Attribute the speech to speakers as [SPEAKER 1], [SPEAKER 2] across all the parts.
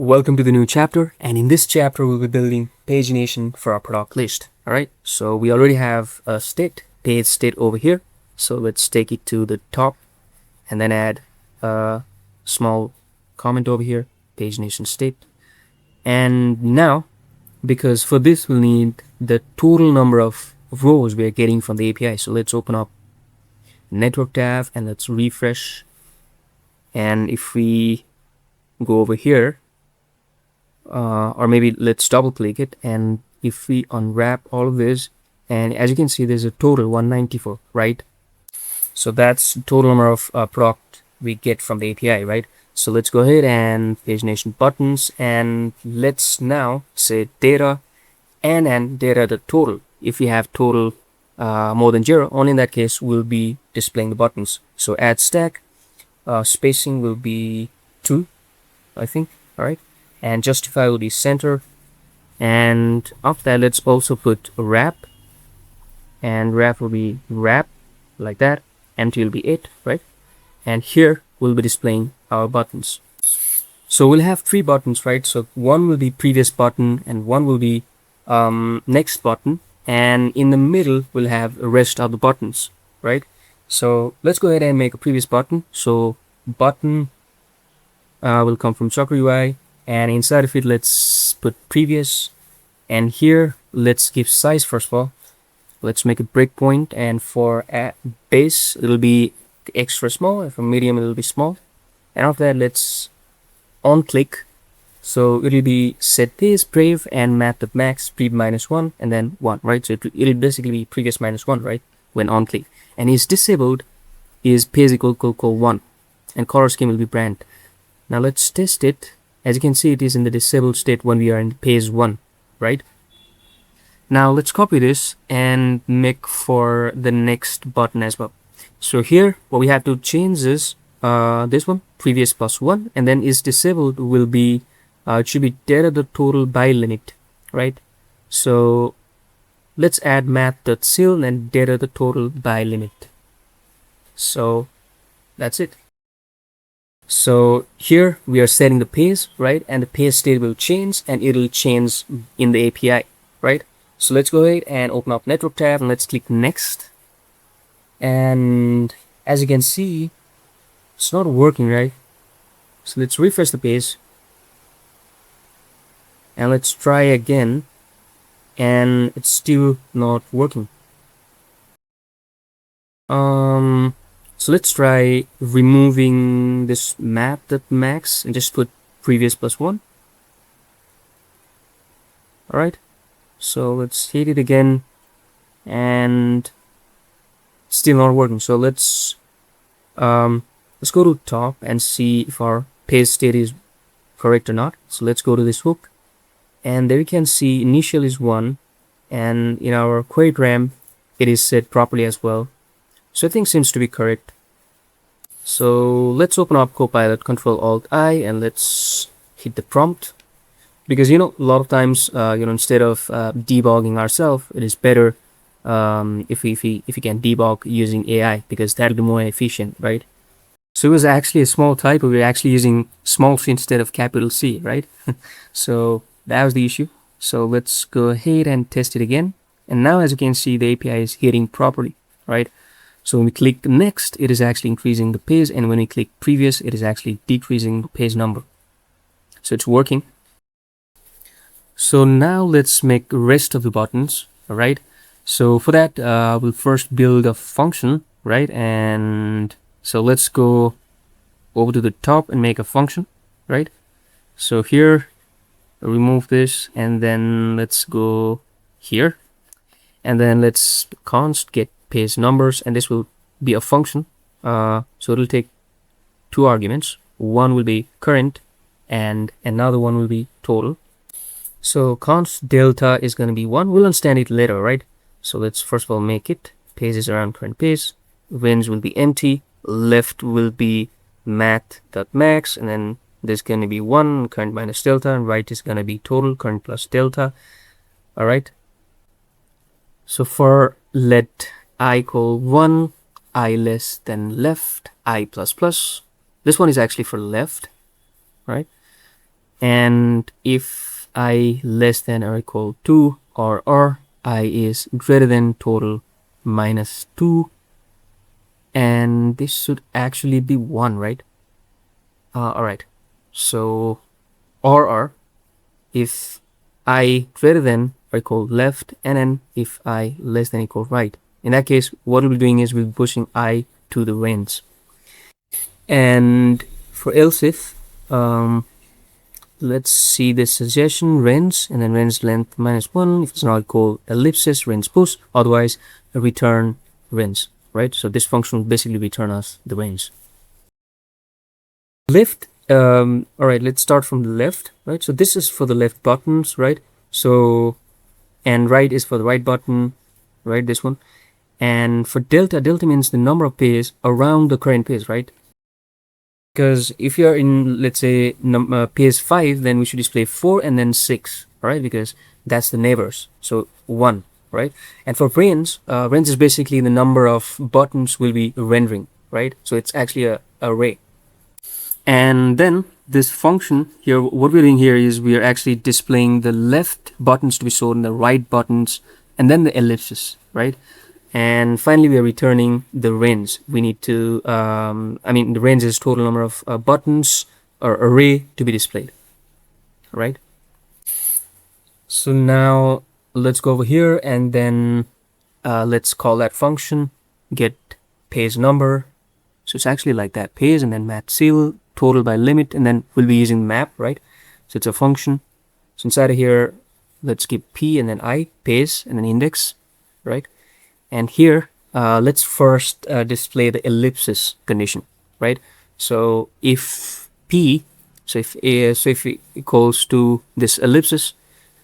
[SPEAKER 1] Welcome to the new chapter, and in this chapter we'll be building pagination for our product list. Alright, so we already have a state, page state over here. So let's take it to the top and then add a small comment over here, pagination state. And now, because for this we'll need the total number of rows we are getting from the API. So let's open up network tab and let's refresh. And if we go over here, or maybe let's double click it, and if we unwrap all of this, and as you can see there's a total 194, right? So that's the total number of product we get from the API, right? So let's go ahead and pagination buttons, and let's now say data and data the total. If we have total more than 0, only in that case we'll be displaying the buttons. So add stack, spacing will be 2, I think. All right, and justify will be center, and after that let's also put wrap, and wrap will be wrap like that, empty will be it, right? And here we'll be displaying our buttons. So we'll have 3 buttons, right? So one will be previous button and one will be next button, and in the middle we'll have the rest of the buttons, right? So let's go ahead and make a previous button. So button will come from Soccer UI, and inside of it let's put previous, and here let's give size. First of all, let's make a breakpoint, and for base it'll be extra small, and for medium it'll be small, and after that let's on click. So it'll be set this prev and math.max prev -1 and then 1, right? So it'll basically be previous -1, right, when on click. And is disabled is page equal 1, and color scheme will be brand. Now let's test it. As you can see, it is in the disabled state when we are in page 1, right? Now let's copy this and make for the next button as well. So here what we have to change is this one, previous +1, and then is disabled will be it should be data the total by limit, right? So let's add math.sil and data the total by limit. So that's it. So here we are setting the page, right? And the page state will change, and it'll change in the API, right? So let's go ahead and open up network tab and let's click next. And as you can see, it's not working, right? So let's refresh the page and let's try again, and it's still not working. So let's try removing this math.max and just put previous +1. Alright, so let's hit it again, and still not working. So let's go to top and see if our page state is correct or not. So let's go to this hook, and there you can see initial is 1, and in our query RAM it is set properly as well. So I think seems to be correct. So let's open up Copilot, Control-Alt-I, and let's hit the prompt, because a lot of times instead of debugging ourselves, it is better if we can debug using AI, because that'll be more efficient, right? So it was actually a small typo. We're actually using small c instead of capital C, right? So that was the issue. So let's go ahead and test it again, and now as you can see the API is hitting properly, right? So when we click next, it is actually increasing the page, and when we click previous, it is actually decreasing the page number. So it's working. So now let's make the rest of the buttons. All right, so for that we'll first build a function, right? And so let's go over to the top and make a function, right? So here, remove this, and then let's go here, and then let's const get page numbers, and this will be a function. So it'll take 2 arguments. One will be current and another one will be total. So const delta is going to be 1. We'll understand it later, right? So let's first of all make it pages around current page. Wins will be empty. Left will be math.max, and then there's going to be 1 current minus delta, and right is going to be total current plus delta. All right. So for let I equal 1, I less than left, I plus plus. This one is actually for left, right? And if I less than or equal 2, or I is greater than total minus 2, and this should actually be 1, right? All right, so or if I greater than or equal left, and then if I less than equal right. In that case, what we'll be doing is we'll be pushing I to the range. And for else if, let's see the suggestion range, and then range length -1. If it's not equal ellipsis, range push, otherwise return range, right? So this function will basically return us the range. Left, all right, let's start from the left, right? So this is for the left buttons, right? So, and right is for the right button, right? This one. And for delta means the number of pairs around the current page, right? Because if you're in, let's say, page 5, then we should display 4 and then 6, right? Because that's the neighbors. So 1, right? And for range, range is basically the number of buttons we'll be rendering, right? So it's actually a array. And then this function here, what we're doing here is we are actually displaying the left buttons to be shown and the right buttons, and then the ellipses, right? And finally, we are returning the range. We need to, the range is total number of buttons or array to be displayed, right? So now let's go over here and then let's call that function get page number. So it's actually like that, page and then mat seal total by limit, and then we'll be using map, right? So it's a function. So inside of here, let's give p and then I, page and then index, right? And here, let's first display the ellipsis condition, right? So if p, so if it equals to this ellipsis,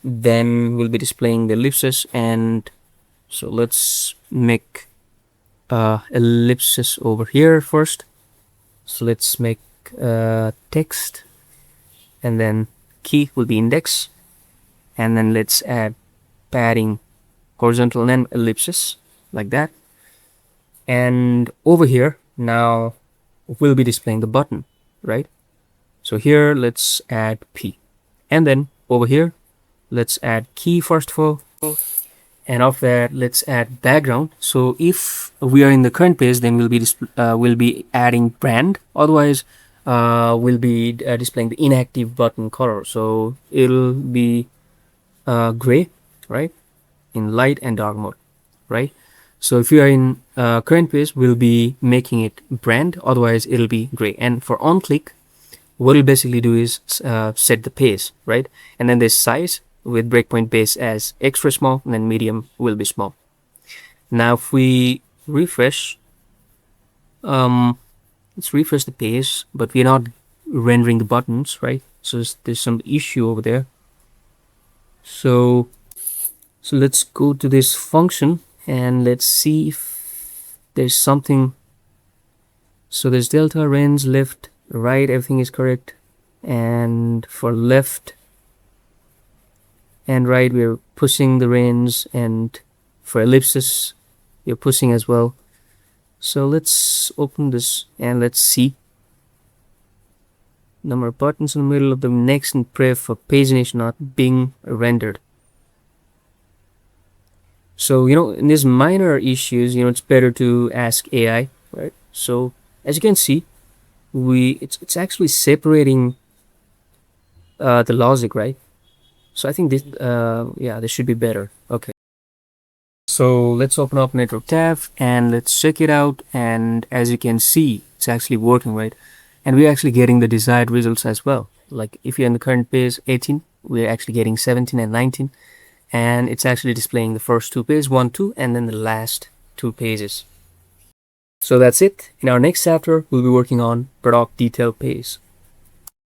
[SPEAKER 1] then we'll be displaying the ellipsis. And so let's make ellipsis over here first. So let's make text, and then key will be index, and then let's add padding horizontal and then ellipsis, like that. And over here now we'll be displaying the button, right? So here let's add p, and then over here let's add key first of all, and after that let's add background. So if we are in the current page, then we'll be adding brand, otherwise we'll be displaying the inactive button color. So it'll be gray, right, in light and dark mode, right? So if you are in current page, we'll be making it brand, otherwise it'll be gray. And for on click, what we'll basically do is set the pace, right? And then this size with breakpoint base as extra small, and then medium will be small. Now if we refresh, let's refresh the page, but we're not rendering the buttons, right? So there's some issue over there. So let's go to this function and let's see if there's something. So there's delta, range, left, right, everything is correct. And for left and right, we're pushing the range, and for ellipsis, we're pushing as well. So let's open this and let's see number of buttons in the middle of the next and pref for pagination not being rendered. So, in these minor issues, it's better to ask AI, right? So as you can see, it's actually separating the logic, right? So I think this, this should be better. Okay. So let's open up network tab and let's check it out. And as you can see, it's actually working, right? And we're actually getting the desired results as well. Like if you're in the current page 18, we're actually getting 17 and 19. And it's actually displaying the first 2 pages, 1, 2, and then the last 2 pages. So that's it. In our next chapter, we'll be working on product detail page.